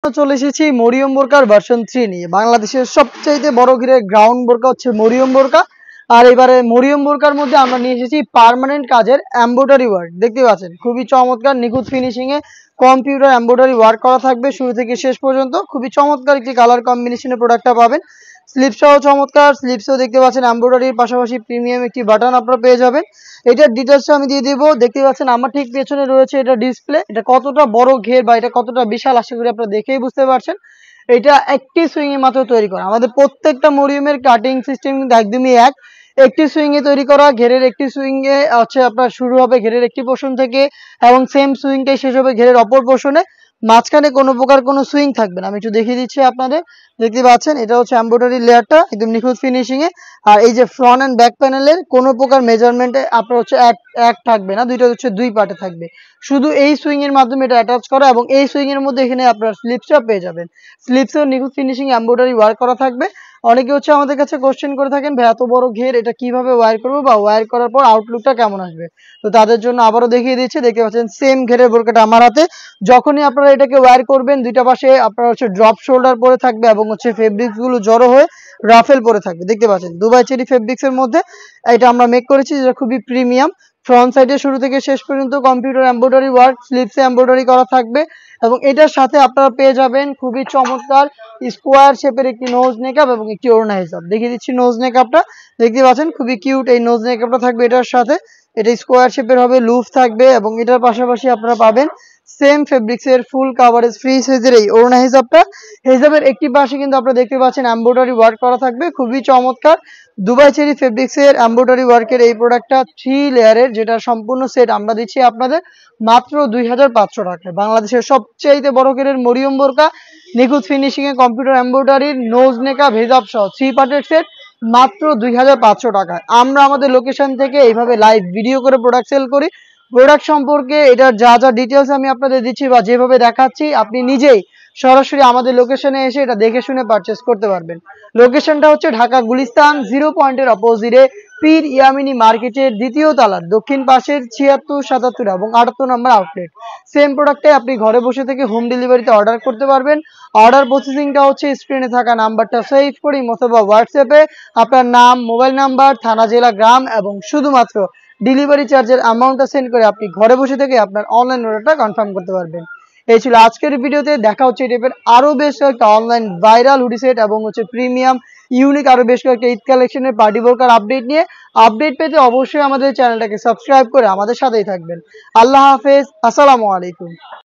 চলে এসেছি মরিয়ম বোরকার ভার্সন 3 নিয়ে। বাংলাদেশের সবচাইতে বড় ঘিরের গ্রাউন্ড বোরকা হচ্ছে মরিয়ম বোরকা। আর এবারে মরিয়ম বোরকার মধ্যে আমরা নিয়ে এসেছি পার্মানেন্ট কাজের এমব্রয়ডারি ওয়ার্ক। দেখতে পাচ্ছেন খুবই চমৎকার নিখুঁত finishing a computer embroidery work করা থাকবে শুরু থেকে শেষ পর্যন্ত। খুবই চমৎকার একটি কালার কম্বিনেশনে প্রোডাক্টটা পাবেন। স্লিপসটাও চমৎকার, স্লিপসও দেখতে পাচ্ছেন এমব্রয়ডারির পাশাপাশি প্রিমিয়াম একটি বাটন আপনারা পেয়ে যাবেন। এটার ডিটেলসটা আমি দিয়ে দিব। দেখতে পাচ্ছেন আমার ঠিক পেছনে রয়েছে এটা ডিসপ্লে। এটা কতটা বড় ঘের বা এটা কতটা বিশাল আশা করি আপনারা দেখেই বুঝতে পারছেন। এটা একটি সুইং এ মাত্র তৈরি করা। আমাদের প্রত্যেকটা মরিয়মের কাটিং সিস্টেম কিন্তু একদমই এক। একটি সুইং এ তৈরি করা। ঘেরের একটি সুইং এ হচ্ছে আপনার শুরু হবে ঘেরের একটি পোর্শন থেকে এবং সেম সুইংটাই শেষ হবে ঘেরের অপর পোর্শনে। মাঝখানে কোনো প্রকার কোনো সুইং থাকবে না। আমি একটু দেখিয়ে দিচ্ছি আপনাদের। দেখতে পাচ্ছেন এটা হচ্ছে এমব্রয়ডারি লেয়ারটা একদম নিখুঁত ফিনিশিং এ। আর এই যে ফ্রন্ট এন্ড ব্যাক প্যানেলের কোনো প্রকার মেজারমেন্টে আপনার হচ্ছে এক থাকবে না, দুইটা হচ্ছে দুই পার্টে থাকবে। শুধু এই সুইং এর মাধ্যমে এটা অ্যাটাচ করা এবং এই সুইং এর মধ্যে এখানে আপনার স্লিপসটা পেয়ে যাবেন। স্লিপসেও নিখুঁত ফিনিশিং এমব্রয়ডারি ওয়ার্ক করা থাকবে। অনেকে হচ্ছে আমাদের কাছে কোশ্চেন করে থাকেন ভাই এত বড় ঘের এটা কিভাবে ওয়্যার করবো বা ওয়্যার করার পর আউটলুকটা কেমন আসবে। তো তাদের জন্য আবারও দেখিয়ে দিচ্ছি। দেখতে পাচ্ছেন সেম ঘেরের বোরকাটা আমার হাতে। যখনই আপনারা এটাকে ওয়্যার করবেন দুইটা পাশে আপনার হচ্ছে ড্রপ শোল্ডার পরে থাকবে এবং হচ্ছে ফেব্রিক্স গুলো জড়ো হয়ে রাফেল পরে থাকবে। দেখতে পাচ্ছেন দুবাই চেরি ফেব্রিক্স এর মধ্যে এটা আমরা মেক করেছি, যেটা খুবই প্রিমিয়াম। ফ্রন্ট সাইডে শুরু থেকে শেষ পর্যন্ত কম্পিউটার এমব্রয়ডারি ওয়ার্ক, স্লিপসে এমব্রয়ডারি করা থাকবে এবং এটার সাথে আপনারা পেয়ে যাবেন খুবই চমৎকার স্কোয়ার শেপের একটি নোজ নেকআপ এবং একটি ওড়না হিসাব। দেখিয়ে দিচ্ছি নোজ নেকআপটা। দেখতে পাচ্ছেন খুবই কিউট এই নোজ নেকআপটা থাকবে এটার সাথে। এটা স্কোয়ার শেপের হবে, লুফ থাকবে এবং এটার পাশাপাশি আপনারা পাবেন সেম ফেব্রিক্স এর ফুল কাভারেজ ফ্রি সাইজের এই ওড়না হিসাবটা। হিসাবের একটি পাশে কিন্তু আপনারা দেখতে পাচ্ছেন এমব্রয়ডারি ওয়ার্ক করা থাকবে খুবই চমৎকার। দুবাই চেরি ফেব্রিক্স এর এমব্রয়ডারি ওয়ার্কের এই প্রোডাক্টটা 3 লেয়ারের, যেটা সম্পূর্ণ সেট আমরা দিচ্ছি আপনাদের মাত্র 2500 টাকায়। বাংলাদেশের সবচেয়ে বড় ঘেরের মরিয়ম বোরকা নিখুঁত ফিনিশিং এ কম্পিউটার এমব্রয়ডারির নোজ নেকআপ হিজাব সহ 3 পার্টের সেট মাত্র 2500 টাকায়। আমরা আমাদের লোকেশন থেকে এইভাবে লাইভ ভিডিও করে প্রোডাক্ট সেল করি। প্রোডাক্ট সম্পর্কে এটার যা যা ডিটেলস আমি আপনাদের দিচ্ছি বা যেভাবে দেখাচ্ছি আপনি নিজেই সরাসরি আমাদের লোকেশনে এসে এটা দেখে শুনে পারচেস করতে পারবেন। লোকেশনটা হচ্ছে ঢাকা গুলিস্তান 0 পয়েন্টের অপোজিটে পীর ইয়ামিনী মার্কেটের দ্বিতীয় তলার দক্ষিণ পাশের 76, 77 এবং 78 নম্বর আউটলেট। সেম প্রোডাক্টে আপনি ঘরে বসে থেকে হোম ডেলিভারিতে অর্ডার করতে পারবেন। অর্ডার প্রসেসিংটা হচ্ছে স্ক্রিনে থাকা নাম্বারটা সেভ করে অথবা হোয়াটসঅ্যাপে আপনার নাম, মোবাইল নাম্বার, থানা, জেলা, গ্রাম এবং শুধুমাত্র ডেলিভারি চার্জের অ্যামাউন্টটা সেন্ড করে আপনি ঘরে বসে থেকে আপনার অনলাইন অর্ডারটা কনফার্ম করতে পারবেন। এই ছিল আজকের ভিডিওতে। দেখা হচ্ছে এই টাইপের আরো বেশ কয়েকটা অনলাইন ভাইরাল হুডি সেট এবং হচ্ছে প্রিমিয়াম ইউনিক আরো বেশ কয়েকটা ঈদ কালেকশনের পার্টি বোরকার আপডেট নিয়ে। আপডেট পেতে অবশ্যই আমাদের চ্যানেলটাকে সাবস্ক্রাইব করে আমাদের সাথেই থাকবেন। আল্লাহ হাফেজ, আসসালামু আলাইকুম।